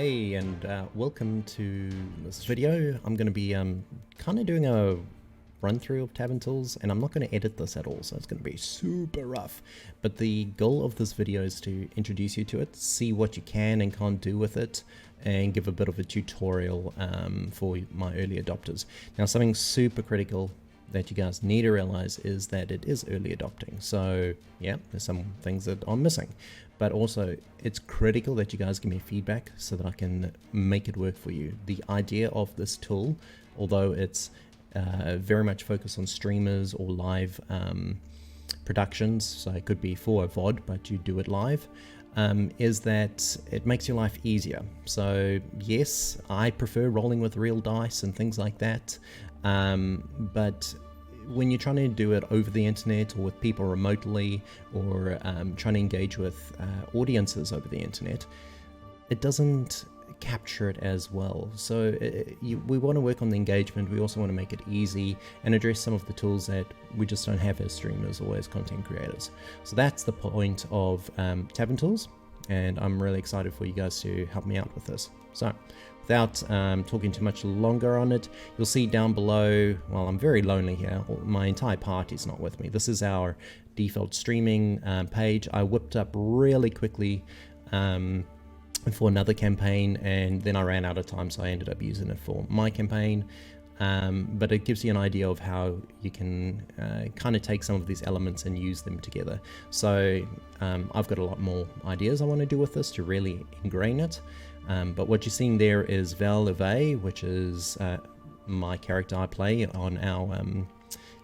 Hey, and welcome to this video. I'm going to be kind of doing a run through of TavernTools, and I'm not going to edit this at all, so it's going to be super rough. But the goal of this video is to introduce you to it, see what you can and can't do with it, and give a bit of a tutorial for my early adopters. Now, something super critical that you guys need to realize is that it is early adopting. So yeah, there's some things that I'm missing, but also it's critical that you guys give me feedback so that I can make it work for you. The idea of this tool, although it's very much focused on streamers or live productions, so it could be for a VOD, but you do it live, is that it makes your life easier. So yes, I prefer rolling with real dice and things like that, but when you're trying to do it over the internet or with people remotely, or trying to engage with audiences over the internet, it doesn't capture it as well. So we want to work on the engagement. We also want to make it easy and address some of the tools that we just don't have as streamers or as content creators. So that's the point of TavernTools, and I'm really excited for you guys to help me out with this. So without talking too much longer on it, you'll see down below, well, I'm very lonely here. My entire party's not with me. This is our default streaming page. I whipped up really quickly for another campaign, and then I ran out of time, so I ended up using it for my campaign. But it gives you an idea of how you can kind of take some of these elements and use them together. So I've got a lot more ideas I want to do with this to really ingrain it. But what you're seeing there is v1.0b, which is my character I play on our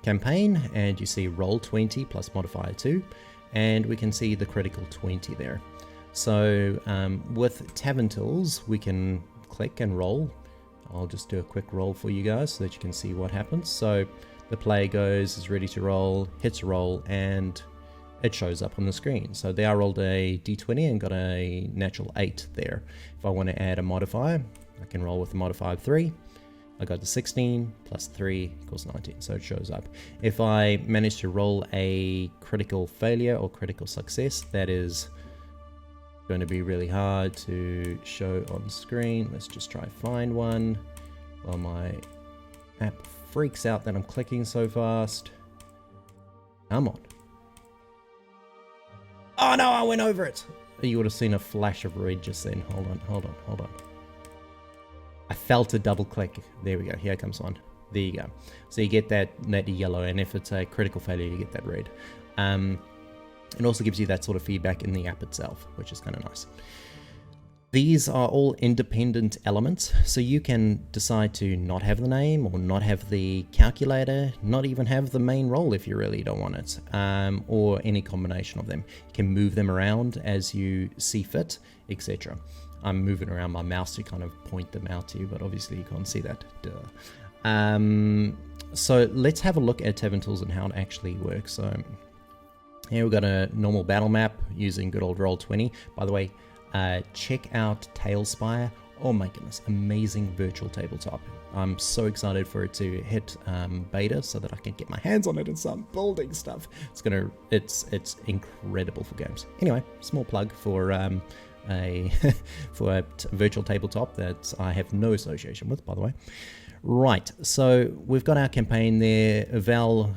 campaign, and you see roll 20 plus modifier 2, and we can see the critical 20 there. So with TavernTools, we can click and roll. I'll just do a quick roll for you guys so that you can see what happens. So the player goes, is ready to roll, hits roll, and it shows up on the screen. So there I rolled a d20 and got a natural 8 there. If I want to add a modifier, I can roll with a modifier of 3. I got the 16 plus 3 equals 19, so it shows up. If I manage to roll a critical failure or critical success, that is going to be really hard to show on screen. Let's just try find one while my app freaks out that I'm clicking so fast. Come on. Oh no, I went over it. You would have seen a flash of red just then. Hold on. I felt a double click. There we go. Here comes one. There you go. So you get that yellow, and if it's a critical failure, you get that red. It also gives you that sort of feedback in the app itself, which is kind of nice. These are all independent elements, so you can decide to not have the name or not have the calculator, not even have the main role if you really don't want it, or any combination of them. You can move them around as you see fit, etc. I'm moving around my mouse to kind of point them out to you, but obviously you can't see that. Duh. So let's have a look at TavernTools and how it actually works. So here we've got a normal battle map using good old Roll20. By the way, check out Tailspire. Oh my goodness, amazing virtual tabletop. I'm so excited for it to hit beta so that I can get my hands on it and start building stuff. It's incredible for games. Anyway, small plug for a virtual tabletop that I have no association with, by the way. Right, so we've got our campaign there. Val,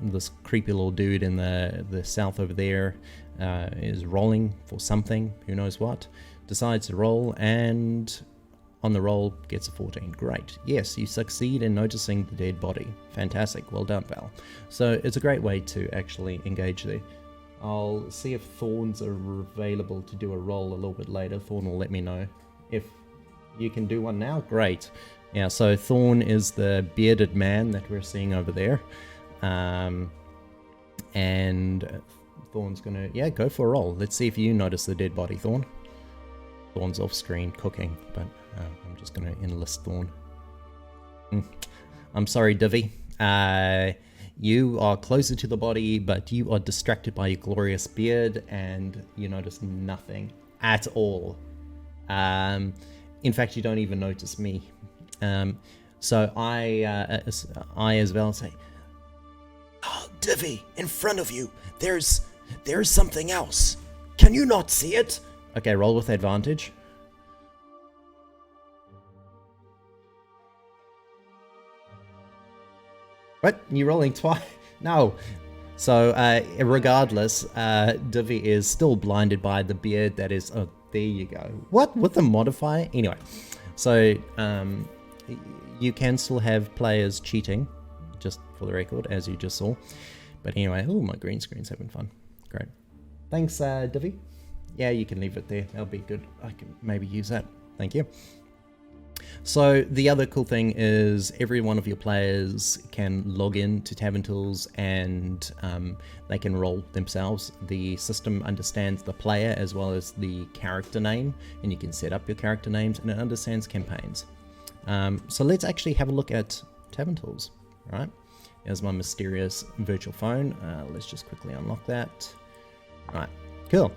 this creepy little dude in the south over there, is rolling for something, who knows what, decides to roll, and on the roll gets a 14. Great. Yes, you succeed in noticing the dead body. Fantastic. Well done, Val. So it's a great way to actually engage there. I'll see if Thorns are available to do a roll a little bit later. Thorn will let me know. If you can do one now, great. Yeah, so Thorn is the bearded man that we're seeing over there. And Thorn's gonna, yeah, go for a roll. Let's see if you notice the dead body, Thorn. Thorn's off screen cooking, but I'm just gonna enlist Thorn. I'm sorry, Divi. You are closer to the body, but you are distracted by your glorious beard, and you notice nothing at all. In fact, you don't even notice me. So I as well say, "Oh, Divi, in front of you, there's something else. Can you not see it?" Okay, roll with advantage. What? You're rolling twice? No. So, regardless, Divi is still blinded by the beard that is... Oh, there you go. What? With the modifier? Anyway, so you can still have players cheating, just for the record, as you just saw. But anyway, oh, my green screen's having fun. Great. Thanks, Divi. Yeah, you can leave it there. That'll be good. I can maybe use that. Thank you. So the other cool thing is every one of your players can log in to TavernTools and they can roll themselves. The system understands the player as well as the character name, and you can set up your character names, and it understands campaigns. So let's actually have a look at TavernTools. Right, there's my mysterious virtual phone. Let's just quickly unlock that. Right, cool.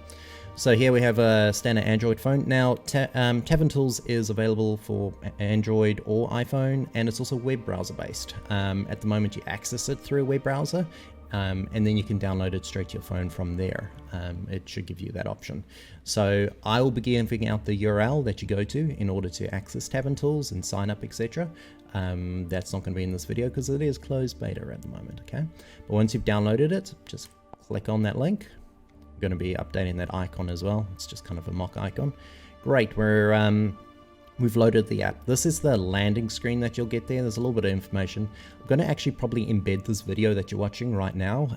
So here we have a standard Android phone. Now, TavernTools is available for Android or iPhone, and it's also web browser based. At the moment, you access it through a web browser, and then you can download it straight to your phone from there. It should give you that option. So I will be giving out the URL that you go to in order to access TavernTools and sign up, etc. That's not going to be in this video because it is closed beta at the moment, okay? But once you've downloaded it, just click on that link. Going to be updating that icon as well. It's just kind of a mock icon. Great, we've loaded the app. This is the landing screen that you'll get there. There's a little bit of information. I'm going to actually probably embed this video that you're watching right now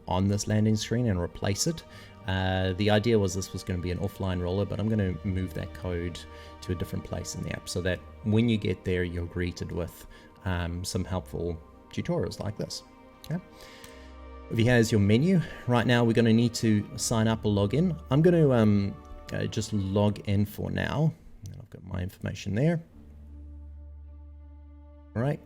on this landing screen and replace it. The idea was this was going to be an offline roller, but I'm going to move that code to a different place in the app so that when you get there, you're greeted with some helpful tutorials like this. Okay. Over here is your menu. Right now we're going to need to sign up or log in. I'm going to just log in for now. I've got my information there. All right.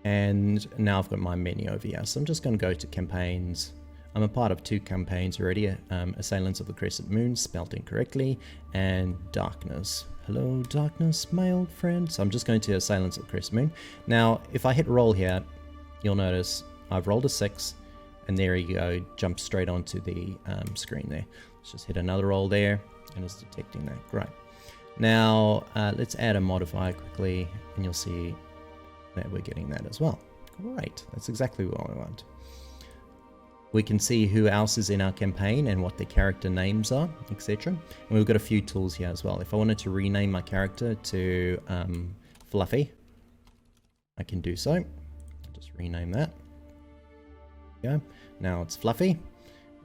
And now I've got my menu over here. So I'm just going to go to campaigns. I'm a part of 2 campaigns already. Assailants of the Crescent Moon, spelled incorrectly, and Darkness. Hello, Darkness, my old friend. So I'm just going to Assailants of the Crescent Moon. Now, if I hit roll here, you'll notice I've rolled a 6, and there you go, jump straight onto the screen there. Let's just hit another roll there, and it's detecting that. Great. Now, let's add a modifier quickly, and you'll see that we're getting that as well. Great, that's exactly what I want. We can see who else is in our campaign and what their character names are, etc. And we've got a few tools here as well. If I wanted to rename my character to Fluffy, I can do so. I'll just rename that. Go. Now it's Fluffy,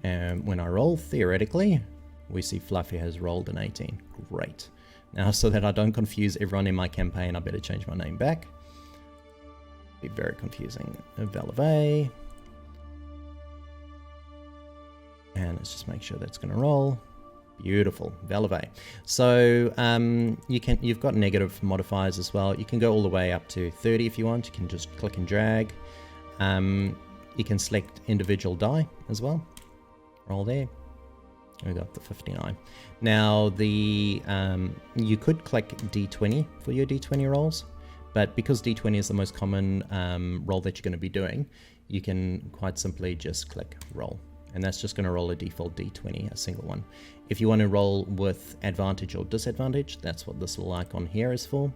and when I roll, theoretically, we see Fluffy has rolled an 18. Great. Now, so that I don't confuse everyone in my campaign, I better change my name back. Be very confusing. Valeve. And let's just make sure that's going to roll. Beautiful, Valeve. So you've got negative modifiers as well. You can go all the way up to 30 if you want. You can just click and drag. You can select individual die as well. Roll there. We got the 59. Now you could click D20 for your D20 rolls, but because D20 is the most common roll that you're going to be doing, you can quite simply just click roll, and that's just going to roll a default D20, a single one. If you want to roll with advantage or disadvantage, that's what this little icon here is for.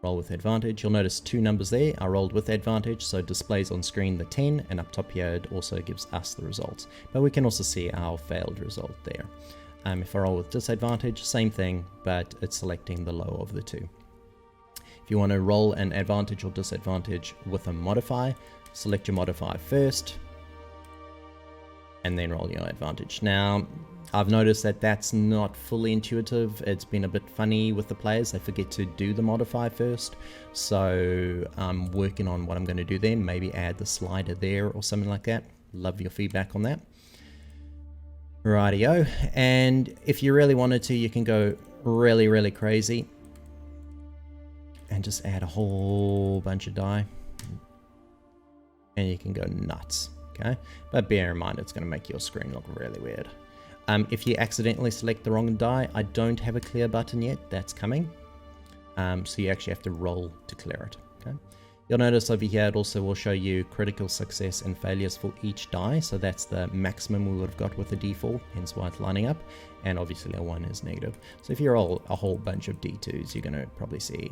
Roll with advantage. You'll notice 2 numbers there. I rolled with advantage, so it displays on screen the 10, and up top here it also gives us the results. But we can also see our failed result there. If I roll with disadvantage, same thing, but it's selecting the lower of the 2. If you want to roll an advantage or disadvantage with a modifier, select your modifier first, and then roll your advantage. Now, I've noticed that that's not fully intuitive. It's been a bit funny with the players. They forget to do the modifier first. So I'm working on what I'm going to do there. Maybe add the slider there or something like that. Love your feedback on that. Rightio. And if you really wanted to, you can go really, really crazy and just add a whole bunch of die. And you can go nuts. Okay. But bear in mind, it's going to make your screen look really weird. If you accidentally select the wrong die, I don't have a clear button yet. That's coming. So you actually have to roll to clear it. Okay. You'll notice over here it also will show you critical success and failures for each die. So that's the maximum we would have got with the D4, hence why it's lining up. And obviously a 1 is negative. So if you roll a whole bunch of D2s, you're going to probably see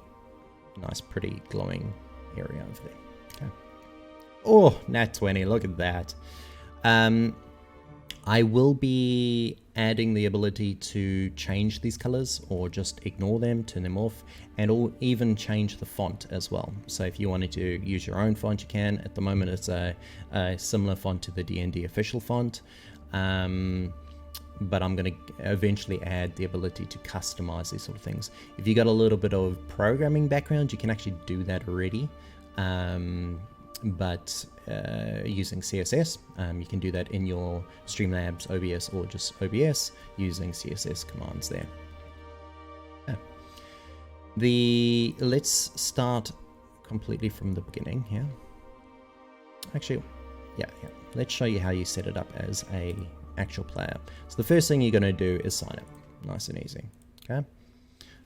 a nice, pretty glowing area over there. Okay. Oh, nat 20, look at that. I will be adding the ability to change these colors or just ignore them, turn them off, and even change the font as well. So if you wanted to use your own font, you can. At the moment, it's a similar font to the D&D official font, but I'm going to eventually add the ability to customize these sort of things. If you got a little bit of programming background, you can actually do that already. But using CSS, you can do that in your Streamlabs OBS or just OBS using CSS commands there. Yeah. Let's start completely from the beginning here. Actually, yeah. Let's show you how you set it up as a actual player. So the first thing you're going to do is sign up. Nice and easy. Okay.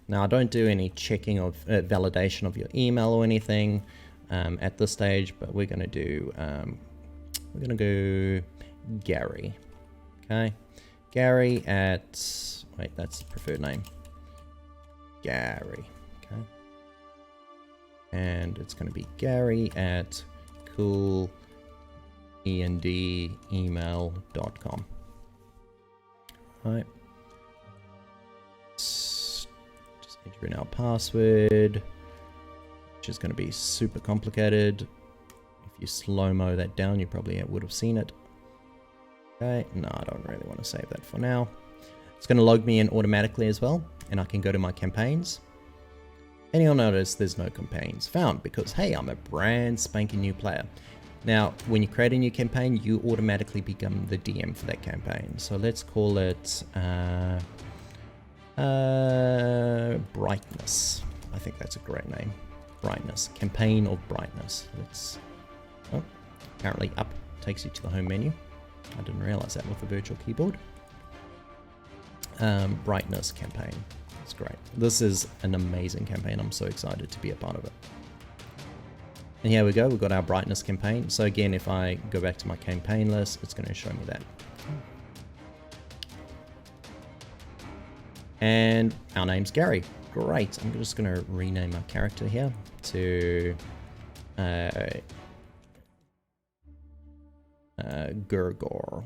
Now I don't do any checking of validation of your email or anything at this stage, but we're going to do Gary. Okay, Gary at, wait, that's the preferred name, Gary. Okay, and it's going to be Gary at coolendemail.com. All right, just enter in our password, which is going to be super complicated. If you slow-mo that down, you probably would have seen it. Okay, no, I don't really want to save that for now. It's going to log me in automatically as well, and I can go to my campaigns. And you'll notice there's no campaigns found because, hey, I'm a brand spanking new player. Now, when you create a new campaign, you automatically become the DM for that campaign. So let's call it Brightness. I think that's a great name. Brightness, campaign of brightness. Let's, oh, apparently up takes you to the home menu. I didn't realize that with the virtual keyboard. Brightness campaign. That's great. This is an amazing campaign. I'm so excited to be a part of it. And here we go. We've got our brightness campaign. So again, if I go back to my campaign list, it's going to show me that. And our name's Gary. Great. I'm just going to rename my character here to Gurgle.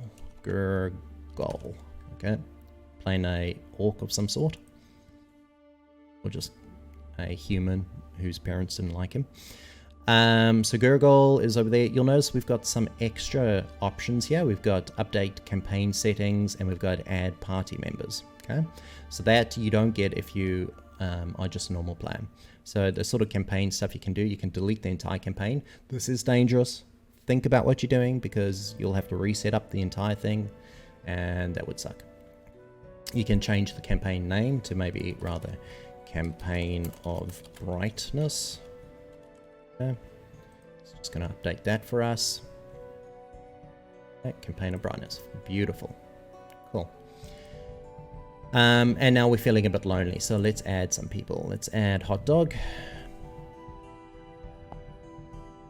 Okay. Playing a orc of some sort. Or just a human whose parents didn't like him. So Gurgle is over there. You'll notice we've got some extra options here. We've got update campaign settings and we've got add party members. Okay. So that you don't get if you are just a normal player. So the sort of campaign stuff you can do, you can delete the entire campaign. This is dangerous. Think about what you're doing because you'll have to reset up the entire thing and that would suck. You can change the campaign name to maybe rather Campaign of Brightness. Okay. So just going to update that for us. Okay, Campaign of Brightness. Beautiful. Cool. And now we're feeling a bit lonely, so let's add some people. Let's add Hot Dog.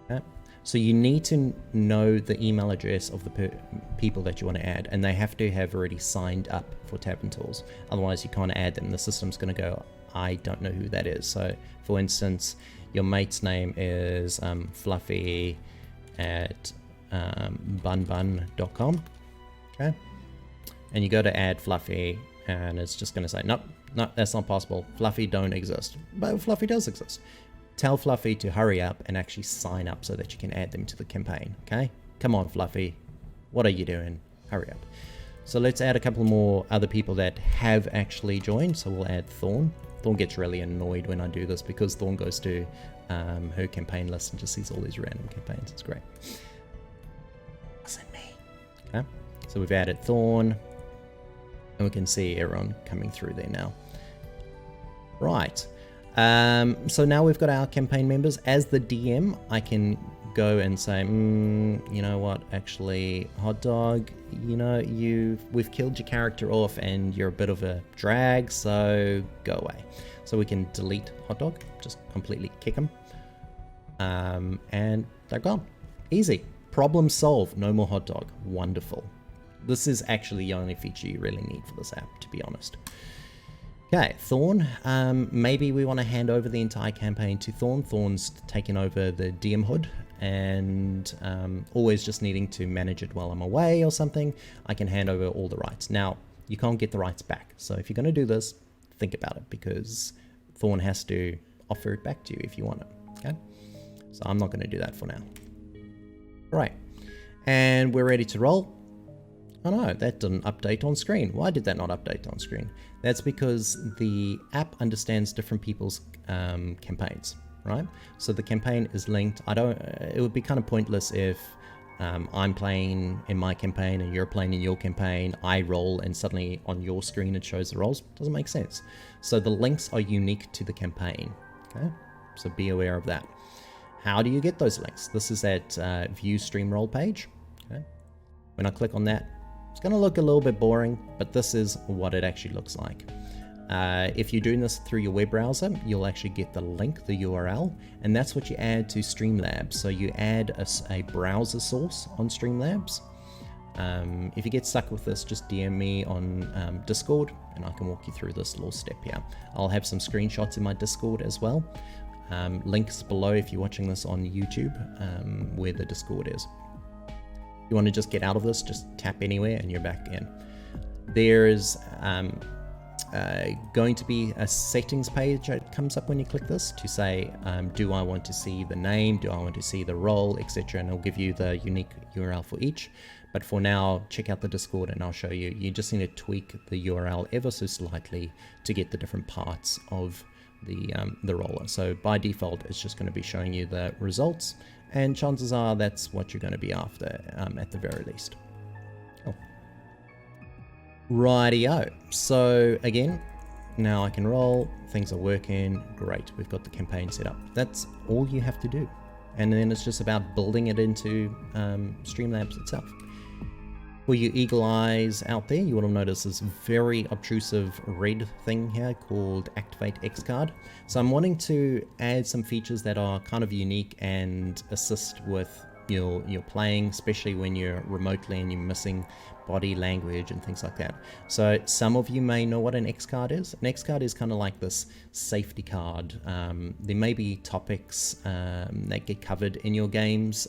Okay. So you need to know the email address of the people that you want to add, and they have to have already signed up for TavernTools. Otherwise, you can't add them. The system's going to go, I don't know who that is. So, for instance, your mate's name is Fluffy at bunbun.com. Okay. And you go to add Fluffy, and it's just going to say, nope, that's not possible. Fluffy don't exist. But Fluffy does exist. Tell Fluffy to hurry up and actually sign up so that you can add them to the campaign. Okay? Come on, Fluffy. What are you doing? Hurry up. So let's add a couple more other people that have actually joined. So we'll add Thorn. Thorn gets really annoyed when I do this because Thorn goes to her campaign list and just sees all these random campaigns. It's great. Wasn't me. Okay. So we've added Thorn. And we can see everyone coming through there now. Right. So now we've got our campaign members. As the DM, I can go and say, you know what, actually, Hot Dog, you know, we've killed your character off and you're a bit of a drag, so go away. So we can delete Hot Dog, just completely kick them. And they're gone. Easy. Problem solved. No more Hot Dog. Wonderful. This is actually the only feature you really need for this app, to be honest. Okay, Thorn. Maybe we want to hand over the entire campaign to Thorn. Thorn's taking over the DM hood, and always just needing to manage it while I'm away or something. I can hand over all the rights. Now, you can't get the rights back. So if you're going to do this, think about it, because Thorn has to offer it back to you if you want it. Okay, so I'm not going to do that for now. Right, and we're ready to roll. Oh no, that didn't update on screen. Why did that not update on screen? That's because the app understands different people's campaigns, right? So the campaign is linked. It would be kind of pointless if I'm playing in my campaign and you're playing in your campaign, I roll and suddenly on your screen it shows the rolls. Doesn't make sense. So the links are unique to the campaign, okay? So be aware of that. How do you get those links? This is that view stream roll page, okay? When I click on that, it's going to look a little bit boring, but this is what it actually looks like. If you're doing this through your web browser, you'll actually get the link, the URL, and that's what you add to Streamlabs. So you add a browser source on Streamlabs. If you get stuck with this, just DM me on Discord, and I can walk you through this little step here. I'll have some screenshots in my Discord as well. Links below if you're watching this on YouTube, where the Discord is. You want to just get out of this, just tap anywhere and you're back in. There's going to be a settings page that comes up when you click this to say, do I want to see the name, do I want to see the role, etc. And it'll give you the unique URL for each. But for now, check out the Discord and I'll show you. You just need to tweak the URL ever so slightly to get the different parts of the roller. So by default, it's just going to be showing you the results. And chances are that's what you're going to be after at the very least. Cool. Rightio. So again, now I can roll. Things are working. Great. We've got the campaign set up. That's all you have to do. And then it's just about building it into Streamlabs itself. For you eagle eyes out there, you will have noticed this very obtrusive red thing here called Activate X card. So I'm wanting to add some features that are kind of unique and assist with your playing, especially when you're remotely and you're missing body language and things like that. So some of you may know what an X card is. An X card is kind of like this safety card. There may be topics that get covered in your games,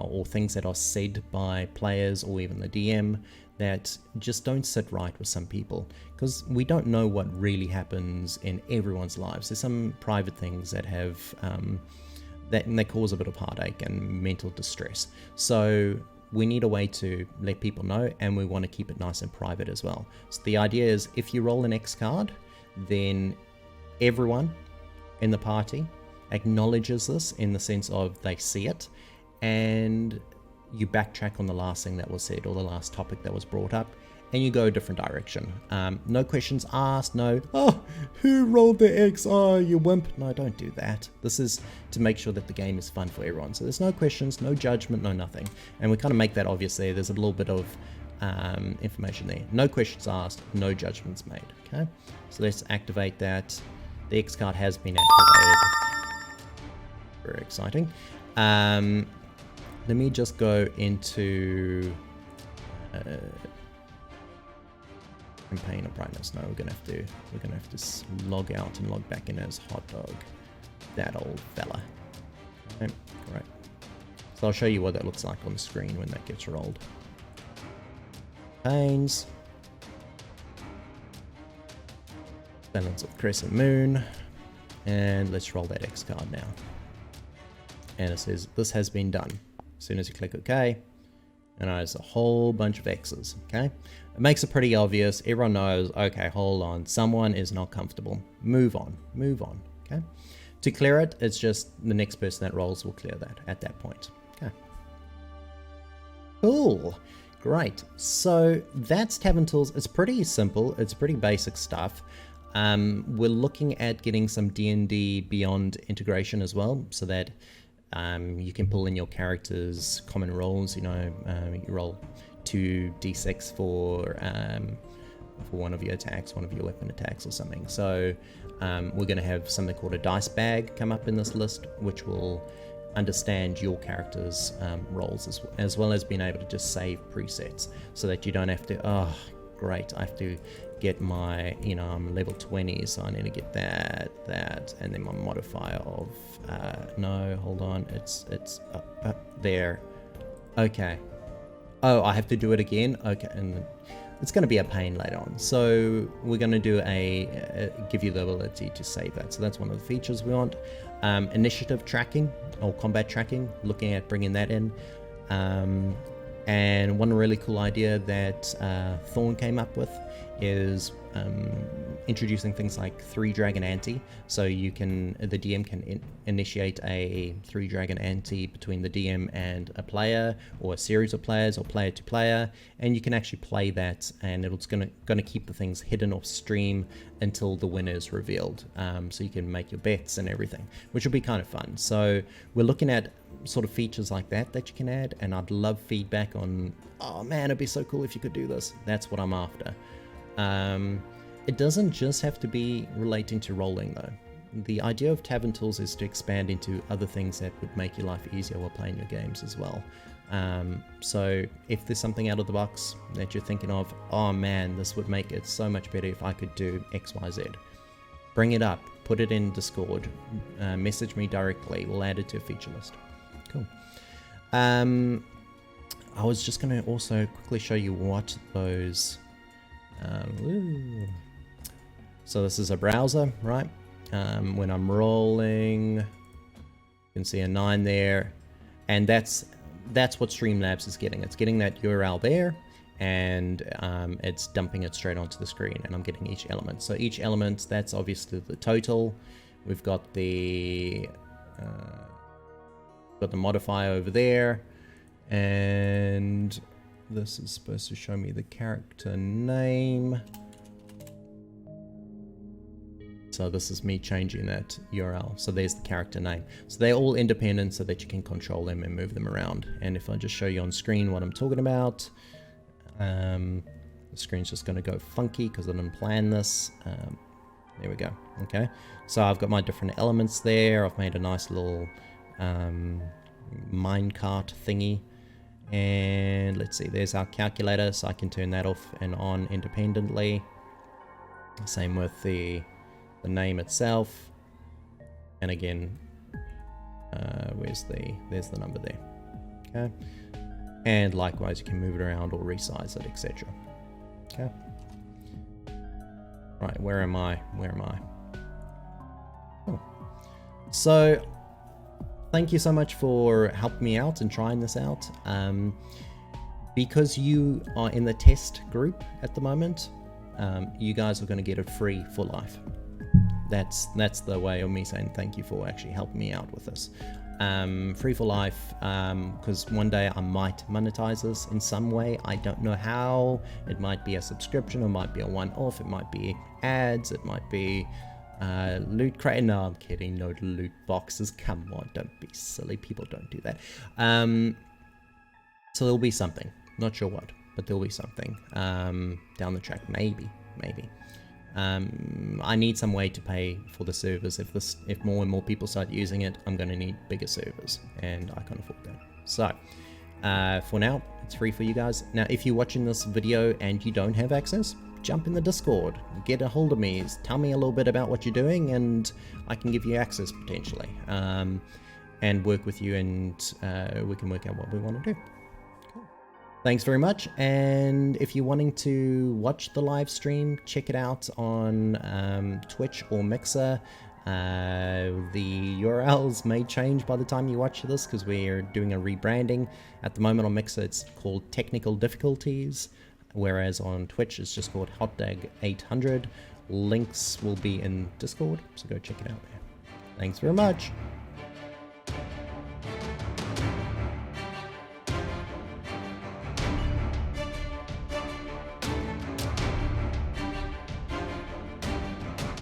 or things that are said by players or even the DM that just don't sit right with some people, because we don't know what really happens in everyone's lives. There's some private things that have that cause a bit of heartache and mental distress. So we need a way to let people know, and we want to keep it nice and private as well. So the idea is, if you roll an X card, then everyone in the party acknowledges this in the sense of they see it, and you backtrack on the last thing that was said or the last topic that was brought up, and you go a different direction. No questions asked, no, oh, who rolled the X? Oh, you wimp. No, don't do that. This is to make sure that the game is fun for everyone. So there's no questions, no judgment, no nothing. And we kind of make that obvious there. There's a little bit of information there. No questions asked, no judgments made. Okay, so let's activate that. The X card has been activated. Very exciting. Let me just go into campaign of brightness. No, we're gonna have to log out and log back in as hot dog. That old fella. Okay, great. So I'll show you what that looks like on the screen when that gets rolled. Campaigns. Balance of Crescent Moon. And let's roll that X card now. And it says this has been done. As soon as you click OK, and there's a whole bunch of X's, okay? It makes it pretty obvious. Everyone knows, okay, hold on, someone is not comfortable. Move on, okay? To clear it, it's just the next person that rolls will clear that at that point, okay? Cool, great. So that's TavernTools. It's pretty simple. It's pretty basic stuff. We're looking at getting some D&D Beyond integration as well, so that you can pull in your character's common rolls. You know, you roll 2d6 for one of your attacks, one of your weapon attacks or something. So we're going to have something called a dice bag come up in this list, which will understand your character's rolls as well as being able to just save presets, so that you don't have to, oh great. I have to get my, you know, I'm level 20, so I need to get that, and then my modifier of, no, hold on, it's there. Okay. Oh, I have to do it again? Okay, and it's going to be a pain later on. So we're going to do give you the ability to save that. So that's one of the features we want. Initiative tracking or combat tracking, looking at bringing that in. And one really cool idea that Thorn came up with is introducing things like 3-dragon ante. So the DM can initiate a 3-dragon ante between the DM and a player, or a series of players, or player to player, and you can actually play that, and it's gonna keep the things hidden off stream until the winner is revealed. So you can make your bets and everything, which will be kind of fun. So we're looking at sort of features like that you can add, and I'd love feedback on, oh man, it'd be so cool if you could do this. That's what I'm after. It doesn't just have to be relating to rolling though. The idea of TavernTools is to expand into other things that would make your life easier while playing your games as well. So if there's something out of the box that you're thinking of, oh man, this would make it so much better if I could do XYZ, bring it up, put it in Discord, message me directly, we'll add it to a feature list. Cool. I was just going to also quickly show you what those... So this is a browser, right? When I'm rolling, you can see a 9 there, and that's what Streamlabs is getting. It's getting that URL there, and it's dumping it straight onto the screen, and I'm getting each element. So each element, that's obviously the total. We've got the modifier over there, and this is supposed to show me the character name. So this is me changing that URL. So there's the character name. So they're all independent so that you can control them and move them around. And if I just show you on screen what I'm talking about, the screen's just going to go funky because I didn't plan this. There we go. Okay. So I've got my different elements there. I've made a nice little minecart thingy. And let's see, there's our calculator. So I can turn that off and on independently. Same with the name itself, and again, there's the number there. Okay, and likewise you can move it around or resize it, etc. Okay, right, where am I? Oh. So thank you so much for helping me out and trying this out. Because you are in the test group at the moment, you guys are going to get it free for life. That's the way of me saying thank you for actually helping me out with this. Free for life, because one day I might monetize this in some way. I don't know how. It might be a subscription, it might be a one-off, it might be ads, it might be loot crate. No, I'm kidding. No loot boxes. Come on, don't be silly. People don't do that. So there'll be something. Not sure what, but there'll be something down the track. Maybe. I need some way to pay for the servers. If more and more people start using it, I'm going to need bigger servers, and I can't afford that. So for now, it's free for you guys. Now, if you're watching this video and you don't have access, jump in the Discord, get a hold of me, tell me a little bit about what you're doing, and I can give you access potentially, and work with you, and we can work out what we want to do. Thanks very much, and if you're wanting to watch the live stream, check it out on Twitch or Mixer. The URLs may change by the time you watch this because we're doing a rebranding. At the moment on Mixer it's called Technical Difficulties, whereas on Twitch it's just called HotDag800. Links will be in Discord, so go check it out there. Thanks very much.